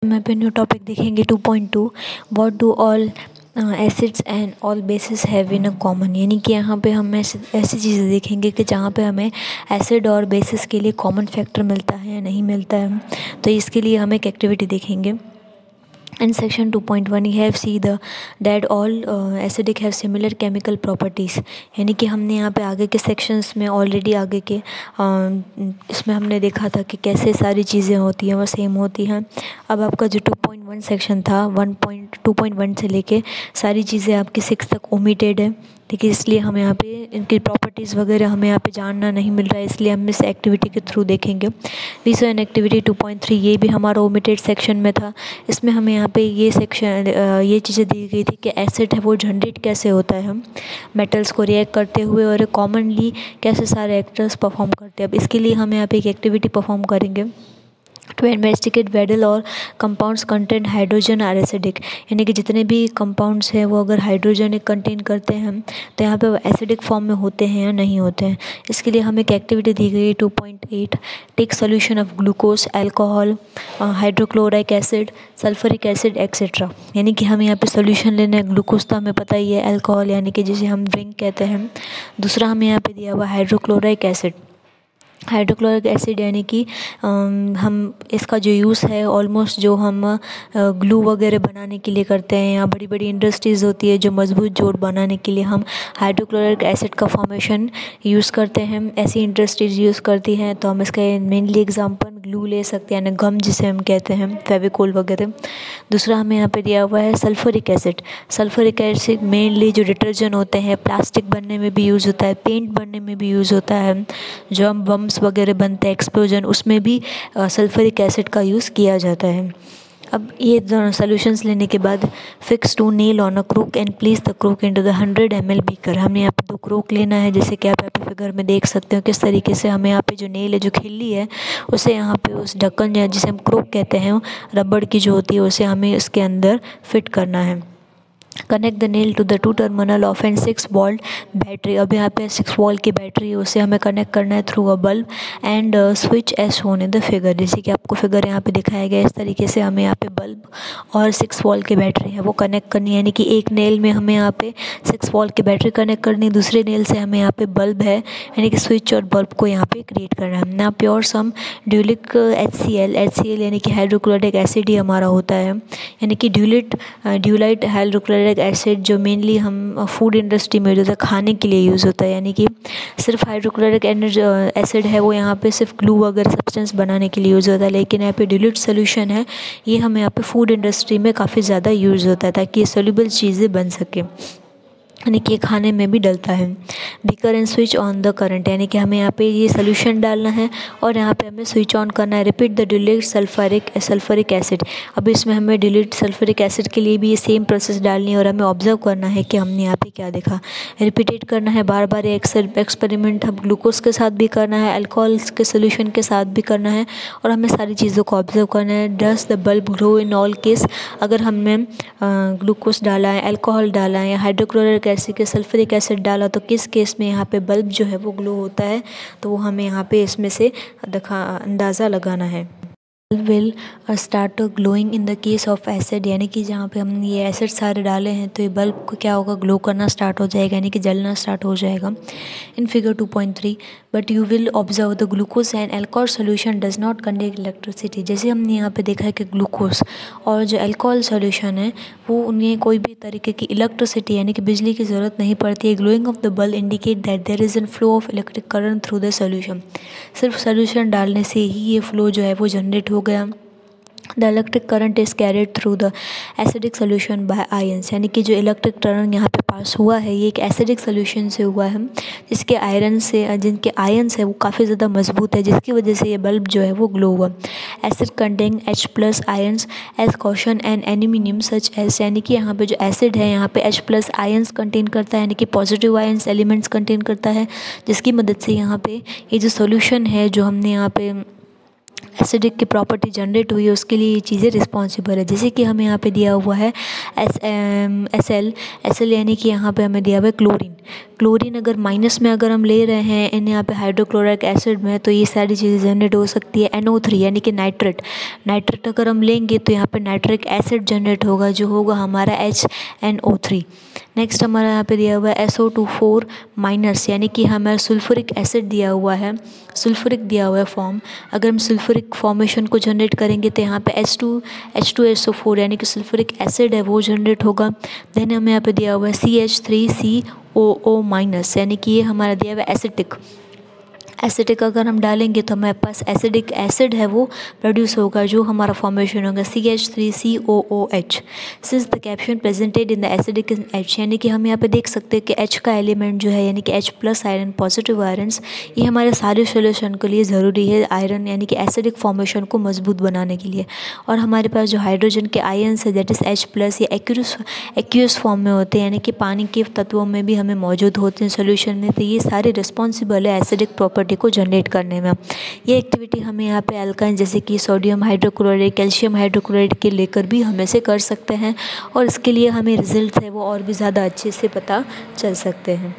मैं पे new topic देखेंगे 2.2 what do all acids and all basis have in a common. यानी कि यहाँ पे हम ऐसी चीज़ें देखेंगे कि जहाँ पे हमें एसिड और बेसिस के लिए कॉमन फैक्टर मिलता है या नहीं मिलता है। तो इसके लिए हम एक एक्टिविटी देखेंगे। In section 2.1 you have see the that all acidic have similar chemical properties। यानी कि हमने यहाँ पे आगे के सेक्शंस में ऑलरेडी आगे के इसमें हमने देखा था कि कैसे सारी चीज़ें होती हैं वो सेम होती हैं। अब आपका जो 2.1 सेक्शन था 2.1 से लेके सारी चीज़ें आपकी 6 तक ओमिटेड है, ठीक है। इसलिए हमें यहाँ पे इनकी प्रॉपर्टीज़ वगैरह हमें यहाँ पे जानना नहीं मिल रहा है, इसलिए हम इस एक्टिविटी के थ्रू देखेंगे। वी एन एक्टिविटी 2.3 ये भी हमारा ओमिटेड सेक्शन में था। इसमें हमें यहाँ पे ये ये चीज़ें दी गई थी कि एसिड है वो जनरेट कैसे होता है हम मेटल्स को रिएक्ट करते हुए, और कॉमनली कैसे सारे एक्टर्स परफॉर्म करते हैं। अब इसके लिए हम यहाँ पे एक एक्टिविटी परफॉर्म करेंगे टू इन्वेस्टिगेट वेदर और compounds content hydrogen are acidic. यानी कि जितने भी कंपाउंड्स हैं वो अगर हाइड्रोजन कंटेन करते हैं तो यहाँ पे वो एसिडिक फॉर्म में होते हैं या नहीं होते हैं। इसके लिए हमें एक एक्टिविटी दी गई है 2.8 take solution of glucose, alcohol, hydrochloric acid, sulphuric acid etcetera. यानी कि हमें यहाँ पे सोल्यूशन लेना है। ग्लूकोज तो हमें पता ही है, अल्कोहल यानी कि जिसे हम ड्रिंक कहते हैं, दूसरा हमें यहाँ पे दिया हुआ हाइड्रोक्लोरिक एसिड। हाइड्रोक्लोरिक एसिड यानी कि हम इसका जो यूज़ है ऑलमोस्ट जो हम ग्लू वगैरह बनाने के लिए करते हैं, या बड़ी बड़ी इंडस्ट्रीज़ होती है जो मजबूत जोड़ बनाने के लिए हम हाइड्रोक्लोरिक एसिड का फॉर्मेशन यूज़ करते हैं। ऐसी इंडस्ट्रीज़ यूज़ करती हैं, तो हम इसका मेनली एग्जांपल ग्लू ले सकते हैं, यानी गम जिसे हम कहते हैं, फेविकोल वगैरह। दूसरा हमें यहाँ पे दिया हुआ है sulphuric acid. Sulphuric acid mainly जो डिटर्जेंट होते हैं, प्लास्टिक बनने में भी यूज़ होता है, पेंट बनने में भी यूज़ होता है, जो हम बम्स वगैरह बनते हैं एक्सप्लोजन, उसमें भी सल्फ्यूरिक एसिड का यूज़ किया जाता है। अब ये दोनों सॉल्यूशंस लेने के बाद fix two nail on a cork and place the cork into the 100 ml beaker. हमने यहाँ पे 2 क्रूक लेना है, जैसे कि आप यहाँ पे फिगर में देख सकते हो किस तरीके से हमें यहाँ पे जो नेल है, जो खिल्ली है, उसे यहाँ पे उस ढक्कन या जिसे हम क्रूक कहते हैं रबड़ की जो होती है, उसे हमें इसके अंदर फिट करना है। Connect the nail to the 2 terminal of and 6 volt battery. अब यहाँ पे 6 वोल्ट की बैटरी है, उसे हमें कनेक्ट करना है through a bulb and switch as shown in the figure. जैसे कि आपको फिगर यहाँ पे दिखाया गया, इस तरीके से हमें यहाँ पे बल्ब और 6 वोल्ट की बैटरी है वो कनेक्ट करनी है। यानी कि एक नेल में हमें यहाँ पे 6 वोल्ट की बैटरी कनेक्ट करनी है, दूसरे नेल से हमें यहाँ पे बल्ब है यानी कि स्विच और बल्ब को यहाँ पे क्रिएट करना है। ना प्योर सम ड्यूलिक HCl यानी कि हाइड्रोक्लोरिक एसिड ही हमारा होता है, यानी कि ड्यूलाइट हाइड्रोक्लोरिक एसिड जो मेनली हम फूड इंडस्ट्री में जो खाने के लिए यूज़ होता है। यानी कि सिर्फ हाइड्रोक्लोरिक एसिड है वो यहाँ पे सिर्फ ग्लू वगैरह सब्सटेंस बनाने के लिए यूज़ होता है, लेकिन यहाँ पे डिल्यूट सोल्यूशन है, ये हमें यहाँ पे फूड इंडस्ट्री में काफ़ी ज़्यादा यूज़ होता है ताकि ये सोल्यूबल चीज़ें बन सके, यानी कि खाने में भी डलता है। Beaker and switch on the current, यानी कि हमें यहाँ पे ये सोल्यूशन डालना है और यहाँ पे हमें स्विच ऑन करना है। Repeat the delete sulphuric acid. अब इसमें हमें डिलीट सल्फ्यूरिक एसिड के लिए भी ये सेम प्रोसेस डालनी है और हमें ऑब्जर्व करना है कि हमने यहाँ पे क्या देखा। रिपीटेड करना है बार बार एक्सपेरिमेंट, हम ग्लूकोज के साथ भी करना है, अल्कोहल के सोल्यूशन के साथ भी करना है, और हमें सारी चीज़ों को ऑब्जर्व करना है। Does the bulb glow in all case, अगर हमने ग्लूकोज डाला है, अल्कोहल डाला है, या हाइड्रोक्लोरिक एसिड के सल्फ्यूरिक एसिड डाला, तो किस केस में यहाँ पे बल्ब जो है वो ग्लो होता है, तो वो हमें यहाँ पे इसमें से अंदाज़ा लगाना है। Will start glowing in the case of acid, यानी कि जहाँ पे हमने ये एसिड सारे डाले हैं तो ये बल्ब को क्या होगा, ग्लो करना स्टार्ट हो जाएगा, यानी कि जलना स्टार्ट हो जाएगा। In figure 2.3 but you will observe the glucose and alcohol solution does not conduct electricity. जैसे हमने यहाँ पे देखा है कि ग्लूकोज और जो अल्कोहल सोल्यूशन है वो उन्हें कोई भी तरीके की इलेक्ट्रिसिटी यानी कि बिजली की ज़रूरत नहीं पड़ती है। Glowing of the bulb indicate that there is an flow of electric current through the solution. सिर्फ सोल्यूशन डालने से ही ये फ्लो जो है वो जनरेट हो गया। The electric current is carried through the acidic solution bye ions, यानी कि जो इलेक्ट्रिक करंट यहाँ पे पास हुआ है ये एक एसिडिक सोल्यूशन से हुआ है, जिसके आयरन से जिनके आयंस है वो काफ़ी ज़्यादा मजबूत है, जिसकी वजह से ये बल्ब जो है वो ग्लो हुआ। Acid contain H+ ions as cation and aluminium such as, यानी कि यहाँ पे जो एसिड है यहाँ पे H+ आयंस कंटेन करता है, यानी कि पॉजिटिव आयंस एलिमेंट्स कंटेन करता है, जिसकी मदद से यहाँ पे ये जो सोल्यूशन है जो हमने यहाँ पे एसिडिक की प्रॉपर्टी जनरेट हुई है उसके लिए ये चीज़ें रिस्पॉन्सिबल है। जैसे कि हमें यहाँ पे दिया हुआ है एस एल यानी कि यहाँ पे हमें दिया हुआ है क्लोरीन अगर माइनस में अगर हम ले रहे हैं इन यहाँ पे हाइड्रोक्लोरिक एसिड में तो ये सारी चीज़ें जनरेट हो सकती है। NO3 यानी कि नाइट्रेट अगर हम लेंगे तो यहाँ पे नाइट्रिक एसिड जनरेट होगा जो होगा हमारा HNO3। नेक्स्ट हमारा यहाँ पे दिया हुआ है SO2 माइनस यानी कि हमारा सल्फ्यूरिक एसिड दिया हुआ है, सल्फ्यूरिक दिया हुआ है फॉर्म। अगर हम सल्फ्यूरिक फॉर्मेशन को जनरेट करेंगे तो यहाँ पे H2SO4 यानी कि सल्फ्यूरिक एसिड है वो जनरेट होगा। देन हमें यहाँ पे दिया हुआ है CH3COO माइनस यानी कि ये हमारा दिया हुआ है एसिटिक अगर हम डालेंगे तो हमारे पास एसिडिक एसिड है वो प्रोड्यूस होगा जो हमारा फॉर्मेशन होगा CH3COOH। Since the caption presented in the acidic H यानी कि हम यहाँ पे देख सकते हैं कि H का एलिमेंट जो है यानी कि H+ आयरन पॉजिटिव आयरन्स ये हमारे सारे सोल्यूशन के लिए ज़रूरी है आयरन यानी कि एसिडिक फॉर्मेशन को मजबूत बनाने के लिए। और हमारे पास जो हाइड्रोजन के आयन्स है दैट इज़ H+ ये एक्यूअस फॉर्म में होते हैं यानी कि पानी के तत्वों में भी हमें मौजूद होते हैं सोल्यूशन में। तो ये सारे रिस्पॉन्सिबल है एसिडिक प्रॉपर्टी को जनरेट करने में। ये एक्टिविटी हमें यहाँ पे अल्काइन जैसे कि सोडियम हाइड्रोक्लोराइड, कैल्शियम हाइड्रोक्लोराइड के लेकर भी हम ऐसे कर सकते हैं और इसके लिए हमें रिजल्ट है वो और भी ज़्यादा अच्छे से पता चल सकते हैं।